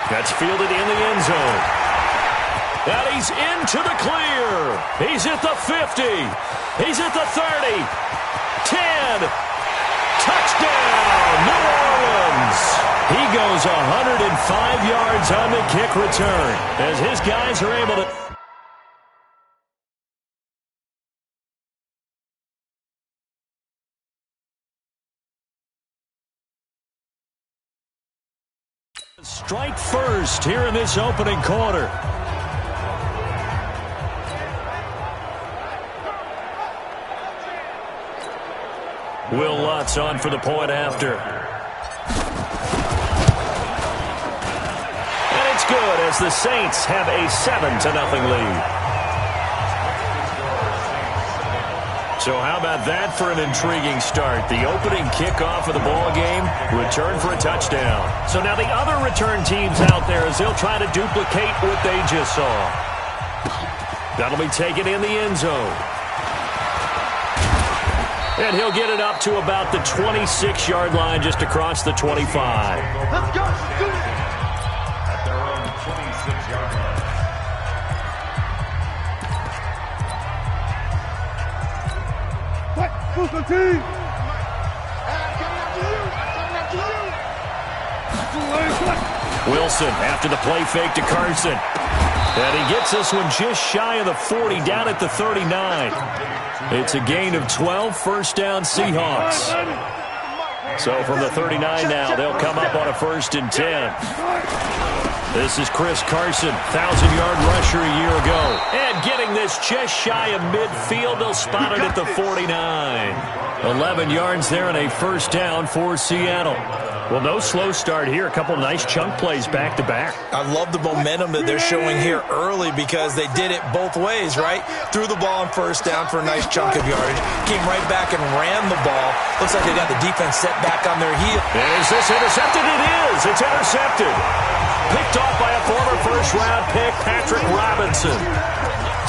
That's fielded in the end zone. And he's into the clear. He's at the 50. He's at the 30. 10. Touchdown, New Orleans. He goes 105 yards on the kick return as his guys are able to... strike first here in this opening quarter. Will Lutz on for the point after. And it's good as the Saints have a 7-0 lead. So how about that for an intriguing start? The opening kickoff of the ball game, return for a touchdown. So now the other return teams out there as they'll try to duplicate what they just saw. That'll be taken in the end zone. And he'll get it up to about the 26-yard line just across the 25. Let's go. At their own 26-yard line. Wilson after the play fake to Carson. And he gets this one just shy of the 40, down at the 39. It's a gain of 12, first down Seahawks. So from the 39 now, they'll come up on a 1st and 10. This is Chris Carson, 1,000-yard rusher a year ago. And getting this just shy of midfield, they'll spot it at the 49. 11 yards there and a first down for Seattle. Well, no slow start here. A couple nice chunk plays back-to-back. I love the momentum that they're showing here early because they did it both ways, right? Threw the ball on first down for a nice chunk of yardage. Came right back and ran the ball. Looks like they got the defense set back on their heel. And is this intercepted? It is. It's intercepted. Picked off by a former first-round pick, Patrick Robinson.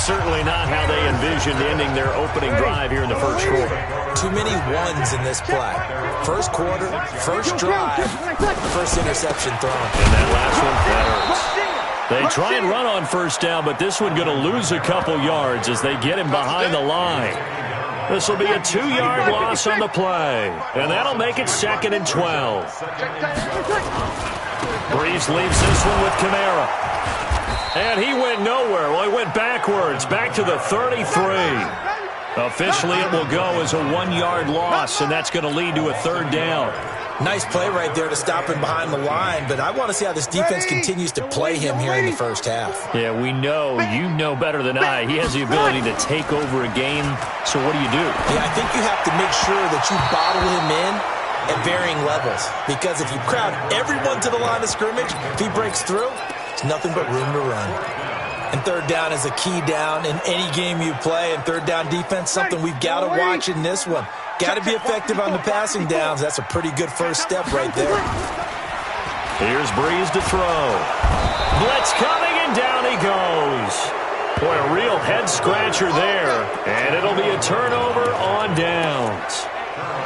Certainly not how they envisioned ending their opening drive here in the first quarter. Too many ones in this play. First quarter, first drive, first interception thrown. And that last one, that hurts. They try and run on first down, but this one going to lose a couple yards as they get him behind the line. This will be a 2-yard loss on the play, and that'll make it 2nd and 12. Breeze leaves this one with Kamara. And he went nowhere. Well, he went backwards, back to the 33. Officially, it will go as a 1-yard loss, and that's going to lead to a 3rd down. Nice play right there to stop him behind the line, but I want to see how this defense continues to play him here in the first half. Yeah, we know. You know better than I. He has the ability to take over a game, so what do you do? Yeah, I think you have to make sure that you bottle him in at varying levels, because if you crowd everyone to the line of scrimmage, if he breaks through, there's nothing but room to run. And 3rd down is a key down in any game you play, and 3rd down defense, something we've got to watch in this one. Got to be effective on the passing downs. That's a pretty good first step right there. Here's Breeze to throw. Blitz coming, and down he goes. Boy, a real head-scratcher there. And it'll be a turnover on downs.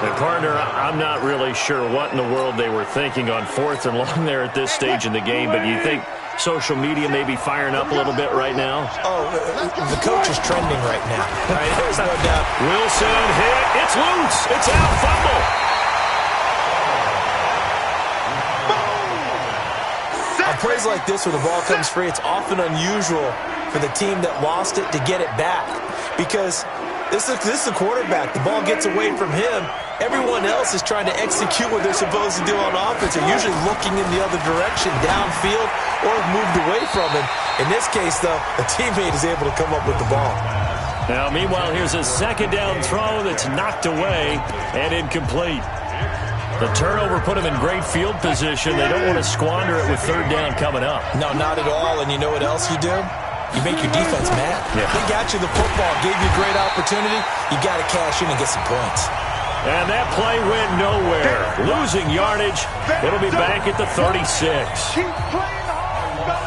And partner, I'm not really sure what in the world they were thinking on 4th and long there at this stage in the game, but you think social media may be firing up a little bit right now? Oh, the coach is trending right now. Right? There's no doubt. Wilson hit. It's loose. It's out. Fumble. On plays like this where the ball comes free, it's often unusual for the team that lost it to get it back, because this is the quarterback. The ball gets away from him. Everyone else is trying to execute what they're supposed to do on offense. They're usually looking in the other direction, downfield, or have moved away from him. In this case, though, a teammate is able to come up with the ball. Now, meanwhile, here's a 2nd down throw that's knocked away and incomplete. The turnover put him in great field position. They don't want to squander it with 3rd down coming up. No, not at all. And you know what else you do? You make your defense mad. Yeah. They got you the football, gave you a great opportunity. You got to cash in and get some points. And that play went nowhere. Losing yardage. It'll be back at the 36.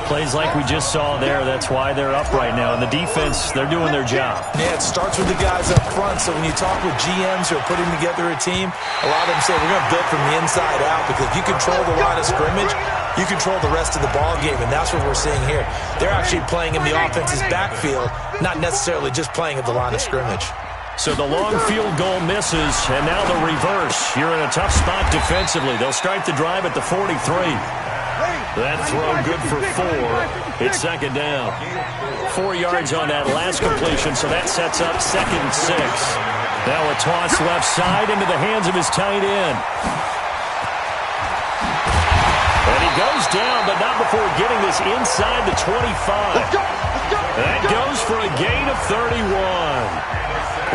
Plays like we just saw there. That's why they're up right now. And the defense, they're doing their job. Yeah, it starts with the guys up front. So when you talk with GMs who are putting together a team, a lot of them say we're going to build from the inside out, because if you control the line of scrimmage, you control the rest of the ball game, and that's what we're seeing here. They're actually playing in the offense's backfield, not necessarily just playing at the line of scrimmage. So the long field goal misses, and now the reverse. You're in a tough spot defensively. They'll start the drive at the 43. That throw good for 4. It's second down. 4 yards on that last completion, so that sets up 2nd and 6. Now a toss left side into the hands of his tight end. And he goes down, but not before getting this inside the 25. That goes for a gain of 31.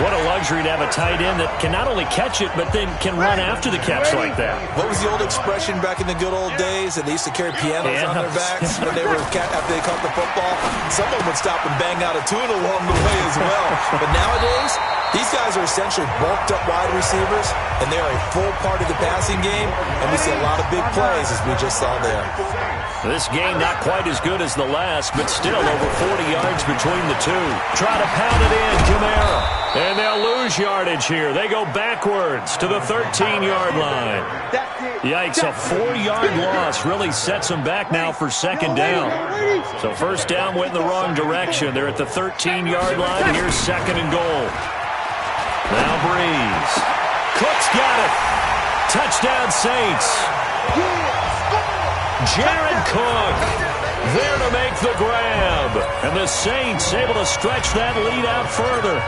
What a luxury to have a tight end that can not only catch it, but then can run after the catch like that. What was the old expression back in the good old days? That they used to carry pianos on their backs when they were after they caught the football. Someone would stop and bang out a tune along the way as well. But nowadays, these guys are essentially bulked up wide receivers, and they are a full part of the passing game, and we see a lot of big plays as we just saw there. This game not quite as good as the last, but still over 40 yards between the two. Try to pound it in, Kamara. And they'll lose yardage here. They go backwards to the 13-yard line. Yikes, a 4-yard loss really sets them back now for second down. So first down went in the wrong direction. They're at the 13-yard line. Here's second and goal. Now Breeze. Cook's got it. Touchdown Saints. Jared Cook there to make the grab. And the Saints able to stretch that lead out further.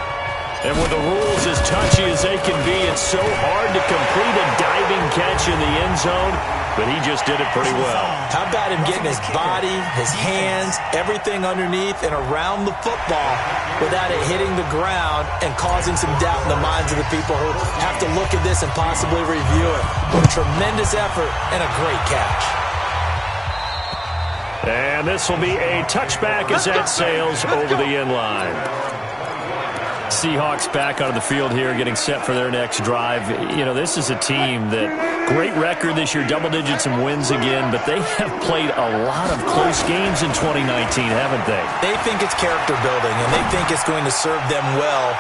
And with the rules as touchy as they can be, it's so hard to complete a diving catch in the end zone, but he just did it pretty well. How about him getting his body, his hands, everything underneath and around the football without it hitting the ground and causing some doubt in the minds of the people who have to look at this and possibly review it. What a tremendous effort and a great catch. And this will be a touchback as that sails over the end line. Seahawks back onto the field here, getting set for their next drive. You know, this is a team that, great record this year, double digits and wins again, but they have played a lot of close games in 2019, haven't they? They think it's character building, and they think it's going to serve them well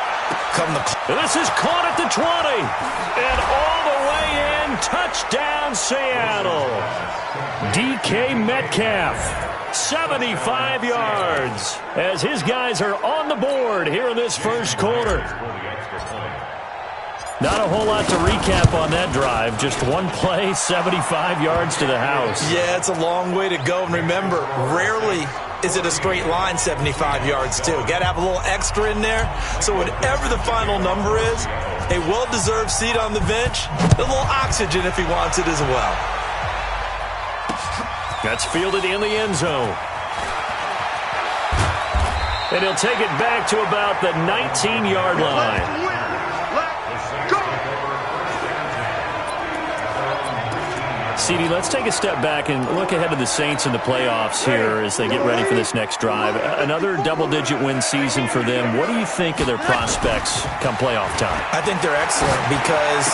come the... And this is caught at the 20, and all the way in, touchdown Seattle. DK Metcalf. 75 yards as his guys are on the board here in this first quarter. Not a whole lot to recap on that drive. Just one play, 75 yards to the house. Yeah, it's a long way to go. And remember, rarely is it a straight line 75 yards, too. Got to have a little extra in there. So whatever the final number is, a well-deserved seat on the bench, a little oxygen if he wants it as well. That's fielded in the end zone. And he'll take it back to about the 19-yard line. CD, let's take a step back and look ahead to the Saints in the playoffs here as they get ready for this next drive. Another double-digit win season for them. What do you think of their prospects come playoff time? I think they're excellent because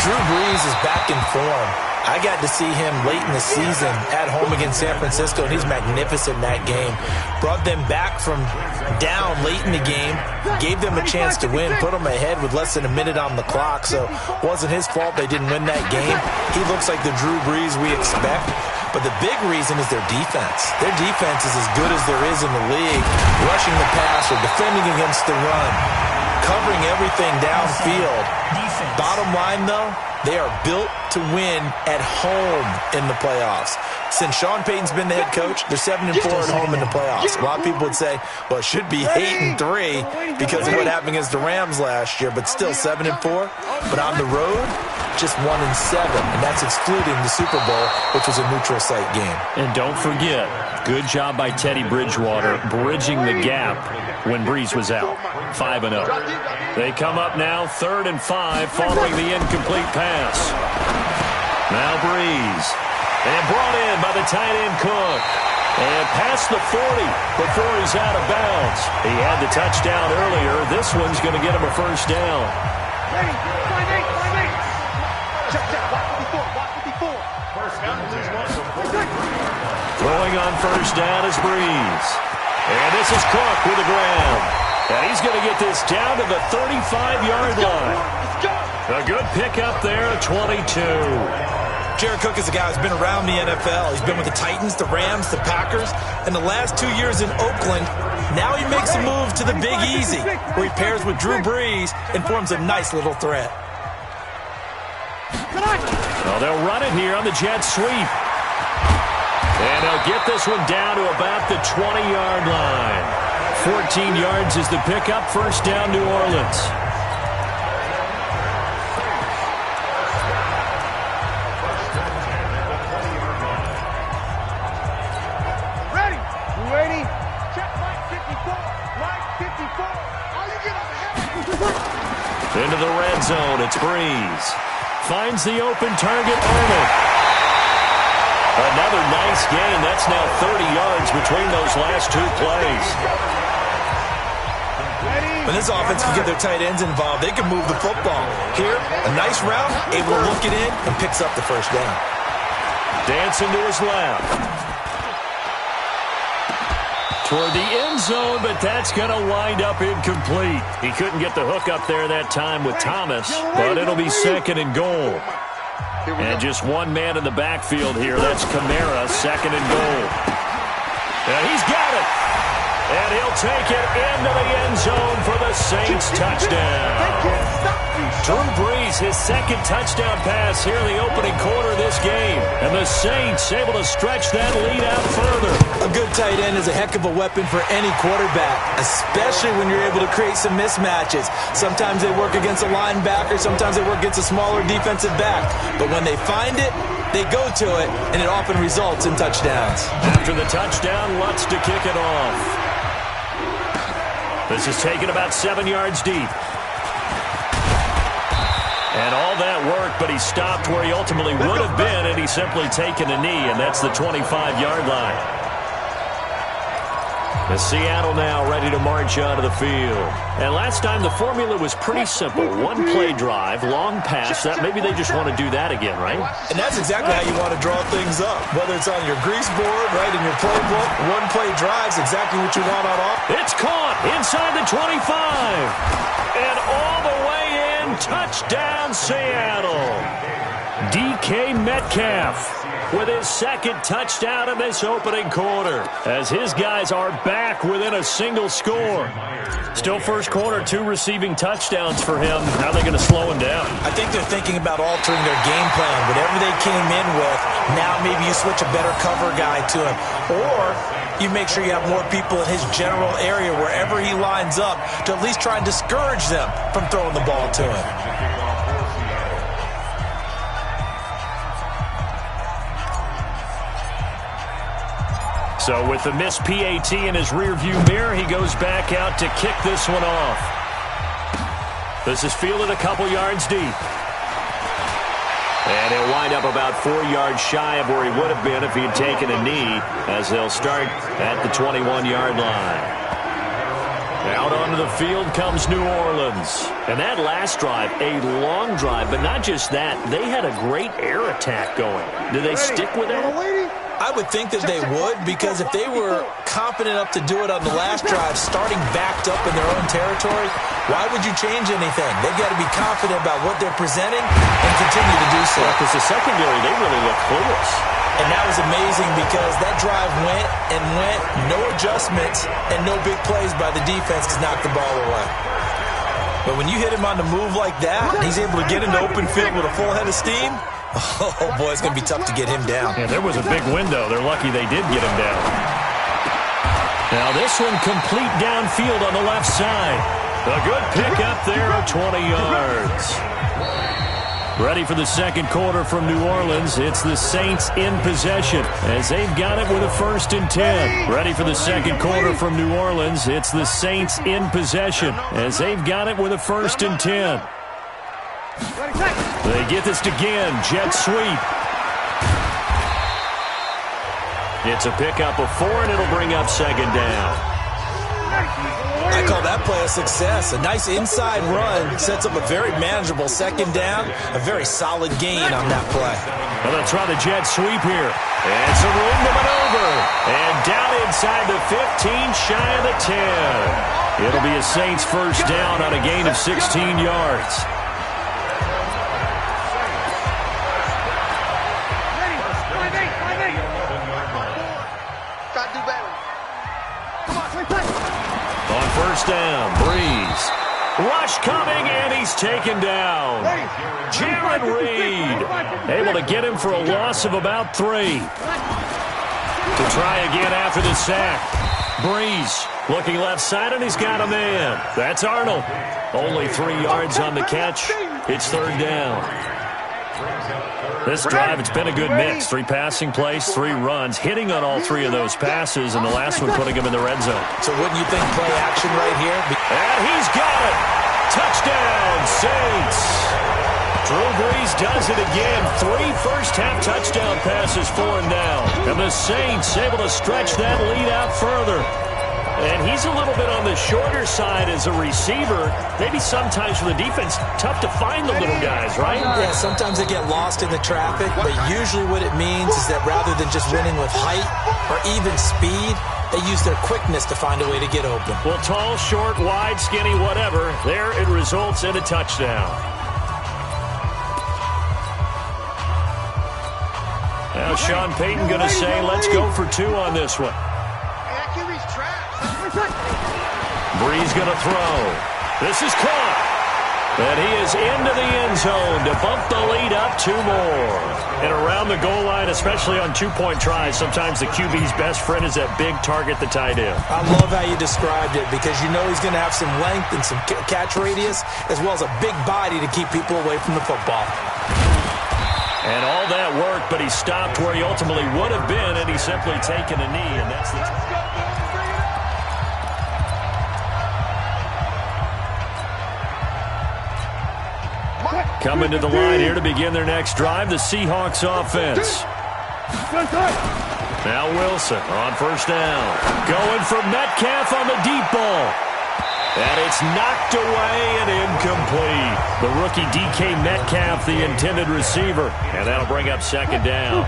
Drew Brees is back in form. I got to see him late in the season at home against San Francisco, and he's magnificent in that game. Brought them back from down late in the game, gave them a chance to win, put them ahead with less than a minute on the clock, so it wasn't his fault they didn't win that game. He looks like the Drew Brees we expect, but the big reason is their defense. Their defense is as good as there is in the league, rushing the passer, defending against the run, covering everything downfield. Bottom line, though, they are built to win at home in the playoffs. Since Sean Payton's been the head coach, they're 7-4 at home in the playoffs. A lot of people would say, well, it should be 8-3 because of what happened against the Rams last year, but still 7-4. But on the road, just 1-7, and that's excluding the Super Bowl, which was a neutral site game. And don't forget, good job by Teddy Bridgewater bridging the gap when Brees was out. 5-0. They come up now 3rd and 5 following the incomplete pass. Now Brees. And brought in by the tight end Cook. And past the 40 before he's out of bounds. He had the touchdown earlier. This one's going to get him a first down. Throwing on first down is Brees. And this is Cook with the grab. And he's going to get this down to the 35-yard line. A good pickup there, 22. Jared Cook is a guy who's been around the NFL. He's been with the Titans, the Rams, the Packers, and the last 2 years in Oakland. Now he makes a move to the Big Easy, where he pairs with Drew Brees and forms a nice little threat. Well, they'll run it here on the jet sweep. And they'll get this one down to about the 20-yard line. 14 yards is the pickup. First down, New Orleans. Into the red zone, it's Brees. Finds the open target, Arnold. Another nice gain. That's now 30 yards between those last two plays. When this offense can get their tight ends involved, they can move the football. Here, a nice route, able to look it in, and picks up the first down. Dancing to his left. Toward the end zone, but that's going to wind up incomplete. He couldn't get the hook up there that time with Thomas, but it'll be second and goal. And just one man in the backfield here. That's Kamara, second and goal. And he's got it. And he'll take it into the end zone for the Saints touchdown. Drew Brees, his second touchdown pass here in the opening quarter of this game. And the Saints able to stretch that lead out further. A good tight end is a heck of a weapon for any quarterback, especially when you're able to create some mismatches. Sometimes they work against a linebacker, sometimes they work against a smaller defensive back. But when they find it, they go to it, and it often results in touchdowns. After the touchdown, Lutz to kick it off. This is taken about 7 yards deep. And all that worked, but he stopped where he ultimately would have been, and he's simply taken a knee, and that's the 25-yard line. The Seattle now ready to march onto the field. And last time the formula was pretty simple. One play drive, long pass. That maybe they just want to do that again, right? And that's exactly how you want to draw things up. Whether it's on your grease board, right, in your playbook, one play drive's exactly what you want on offense. It's caught inside the 25. And all the way in, touchdown Seattle. DK Metcalf with his second touchdown in this opening quarter, as his guys are back within a single score. Still first quarter, 2 receiving touchdowns for him. How are they going to slow him down? I think they're thinking about altering their game plan. Whatever they came in with, now maybe you switch a better cover guy to him. Or you make sure you have more people in his general area wherever he lines up to at least try and discourage them from throwing the ball to him. So with the missed PAT in his rearview mirror, he goes back out to kick this one off. This is fielded a couple yards deep. And he'll wind up about 4 yards shy of where he would have been if he had taken a knee, as they'll start at the 21-yard line. Out onto the field comes New Orleans. And that last drive, a long drive, but not just that. They had a great air attack going. Do they stick with that? I would think that they would, because if they were confident enough to do it on the last drive, starting backed up in their own territory, why would you change anything? They've got to be confident about what they're presenting and continue to do so. Because the secondary, they really look clueless. And that was amazing because that drive went and went, no adjustments, and no big plays by the defense to knock the ball away. But when you hit him on the move like that, and he's able to get into open field with a full head of steam, oh, boy, it's going to be tough to get him down. Yeah, there was a big window. They're lucky they did get him down. Now this one complete downfield on the left side. A good pickup there of 20 yards. Ready for the second quarter from New Orleans. It's the Saints in possession as they've got it with a 1st and 10. Ready for the second quarter from New Orleans. It's the Saints in possession as they've got it with a 1st and 10. They get this again. Jet sweep. It's a pickup of 4, and it'll bring up second down. I call that play a success. A nice inside run sets up a very manageable second down. A very solid gain on that play. Well, they'll try the jet sweep here. And some room to maneuver. And down inside the 15, shy of the 10. It'll be a Saints first down on a gain of 16 yards. do better. On first down, Breeze. Rush coming, and he's taken down. Jared Reed able to get him for a loss of about 3. To try again after the sack. Breeze looking left side, and he's got a man. That's Arnold. Only 3 yards on the catch. It's third down. This drive, it's been a good mix. 3 passing plays, 3 runs, hitting on all 3 of those passes, and the last one putting him in the red zone. So wouldn't you think play action right here? And he's got it. Touchdown, Saints. Drew Brees does it again. 3 first-half touchdown passes for him now. And the Saints able to stretch that lead out further. And he's a little bit on the shorter side as a receiver. Maybe sometimes for the defense, tough to find the little guys, right? Yeah, sometimes they get lost in the traffic, but usually what it means is that rather than just winning with height or even speed, they use their quickness to find a way to get open. Well, tall, short, wide, skinny, whatever, there it results in a touchdown. Now Sean Payton going to say, let's go for 2 on this one. Breeze going to throw. This is caught. And he is into the end zone to bump the lead up 2 more. And around the goal line, especially on 2-point tries, sometimes the QB's best friend is that big target, the tight end. I love how you described it because you know he's going to have some length and some catch radius as well as a big body to keep people away from the football. And all that worked, but he stopped where he ultimately would have been, and he's simply taken a knee, and that's the... Coming to the line here to begin their next drive, the Seahawks offense. Now Wilson on first down. Going for Metcalf on the deep ball. And it's knocked away and incomplete. The rookie DK Metcalf, the intended receiver. And that'll bring up second down.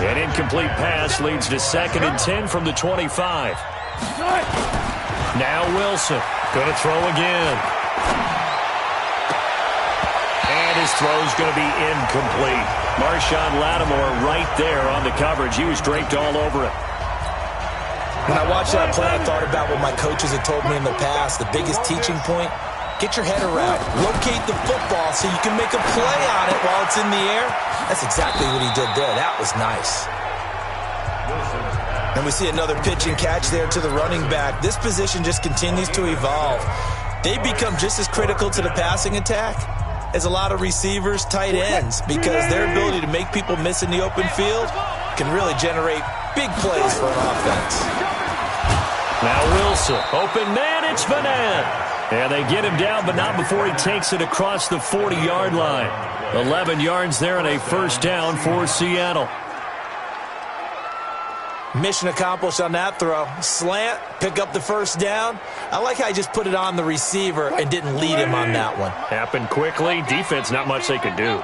An incomplete pass leads to 2nd and 10 from the 25. Now Wilson going to throw again. His throw's going to be incomplete. Marshawn Lattimore right there on the coverage. He was draped all over it. When I watched that play, I thought about what my coaches had told me in the past. The biggest teaching point, get your head around. Locate the football so you can make a play on it while it's in the air. That's exactly what he did there. That was nice. And we see another pitch and catch there to the running back. This position just continues to evolve. They become just as critical to the passing attack as a lot of receivers, tight ends, because their ability to make people miss in the open field can really generate big plays for an offense. Now Wilson, open man, it's Vanette. And they get him down, but not before he takes it across the 40-yard line. 11 yards there and a first down for Seattle. Mission accomplished on that throw. Slant, pick up the first down. I like how he just put it on the receiver and didn't lead him on that one. Happened quickly. Defense, not much they could do.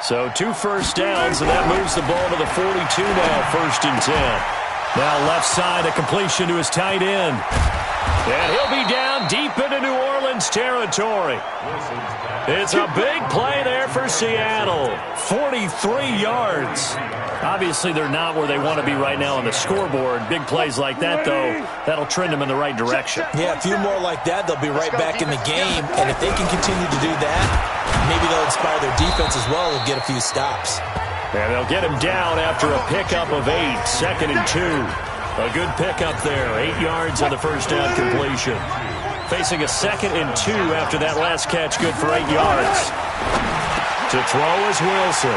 So 2 first downs, and that moves the ball to the 42 now, 1st and 10. Now left side, a completion to his tight end. And he'll be down deep into New Orleans territory. It's a big play there for Seattle. 43 yards. Obviously, they're not where they want to be right now on the scoreboard. Big plays like that, though, that'll trend them in the right direction. Yeah, a few more like that, they'll be right back in the game. And if they can continue to do that, maybe they'll inspire their defense as well and get a few stops. And they'll get him down after a pickup of 8, 2nd and 2. A good pickup there, 8 yards on the first down completion. Facing a 2nd and 2 after that last catch, good for 8 yards. To throw is Wilson.